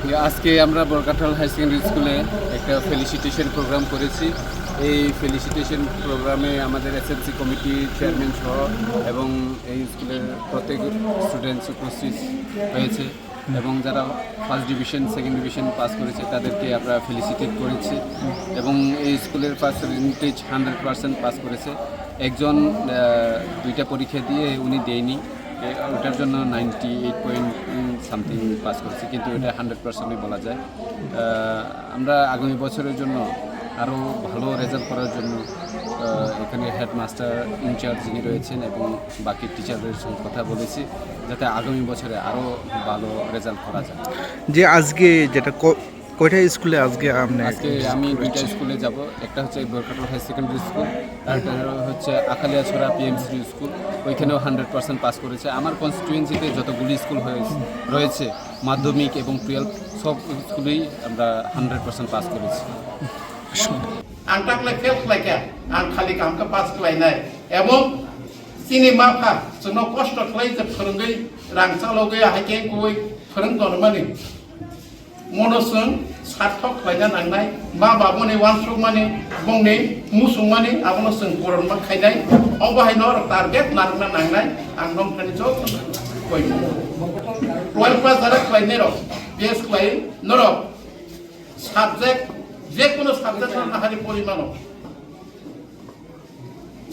আজকে আমরা বরকাঠাল high secondary স্কুলে একটা ফেলিসিটেশন প্রোগ্রাম করেছি। এই ফেলিসিটেশন প্রোগ্রামে আমাদের এসএমসি কমিটির চেয়ারম্যান সহ এবং এই স্কুলের প্রত্যেক স্টুডেন্টস উপস্থিত হয়েছে এবং যারা first division second division pass করেছে তাদেরকে আমরা ফেলিসিটেট করেছি এবং এই স্কুলের পার্সেন্টেজ 100% পাস করেছে। একজন দুইটা পরীক্ষা দিয়ে উনি দেয়নি, ওটার জন্য 98 পাস করেছে, কিন্তু এটা 100%ই বলা যায়। আমরা আগামী বছরের জন্য আরও ভালো রেজাল্ট করার জন্য এখানে হেডমাস্টার ইনচার্জ যিনি রয়েছেন এবং বাকি টিচারদের সঙ্গে কথা বলেছি যাতে আগামী বছরে আরও ভালো রেজাল্ট করা যায়। যে আজকে যেটা কয়টা স্কুলে আজকে আমি দুইটা স্কুলে যাব। একটা হচ্ছে বরকাঠাল হাই সেকেন্ডারি স্কুল, আরেকটা হচ্ছে আখালিয়াছড়া পিএমসি স্কুল। ওইখানেও 100% পাস করেছে। আমার কনস্টিটুয়েন্সিতে যতগুলি স্কুল রয়েছে মাধ্যমিক এবং 12 সব স্কুলেই আমরা 100% পাস করেছি। आं ताकलाय फेल खालायखा आं खालि कामखौ पास खालायनाय एबं सिनि माफा जोंनाव कष्ट खालाय जे फोरोंगै रां चालौगै हायके गुबै फोरोंदनमानि मनसजों सार्थक खालायना नांनाय मा बाबुनि वानसुकमानि बुंनि मुसुकमानि आबनो जों गरनमा खायनाय अबाहायनो टारगेट नारना नांनाय आं नंखानि ज' गय 12 पास जारा खालायनाय र बेस खालाय नर साबजेक्ट যে কোনো সাবজেক্ট না হারি পরিমাণ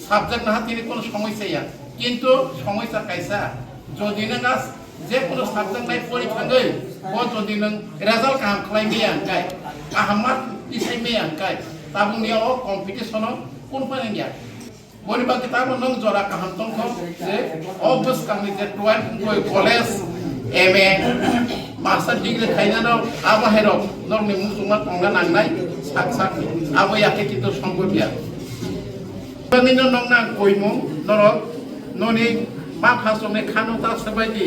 সাবজেক্ট না তিনি কোনো সমস্যা কিন্তু সমস্যা কাইসা যদি না যে কোনো সাবজেক্ট নাই পরীক্ষাঙ্গै ও যদি নং রেজাল্ট কাম খালাयनि आंखाय काहामा इसायनि आंखाय ताबुनियाव कम्पिटिशनाव कोन फायन गया बनिबा किताब नंग जरा काहाम तंखौ जे अबस कामनि जे 12 कलेज एमए मास्टार डिग्री खायनानो आबाहेर नरनि मुसुमा तंगा नांनाय साक आबो याके किन्तु संगबिया बनिनो नंना गयमु नर ननि मा फासने खानोता सबायदि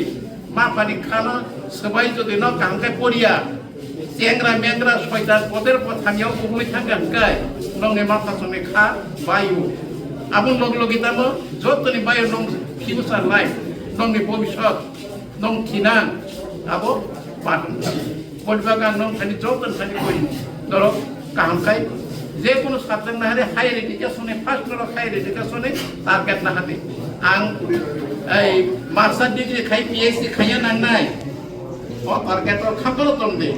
मा पानि खानो सबाय जदि न कांगे परिया चेंग्रा मेंग्रा सयता पदेर पथानियाव गुबुलै थांगोन गाय नंनि मा फासने खा बायु आबुन लगलगिताबो जतनि बायु नं फिउचार लाइफ नंनि भबिष्यत नं थिना आबो पाठन बलबागा नं खानि जतन खानि गय नर कामखाय जे कोनो साबजेक्ट ना हारे हायर एडुकेशने फार्स्ट नर हायर एडुकेशने टारगेट ना हाते आं ए मास्टार डिग्री खाय पीएचडी खाया नांनाय ओ टारगेट खामखौल' दं दे।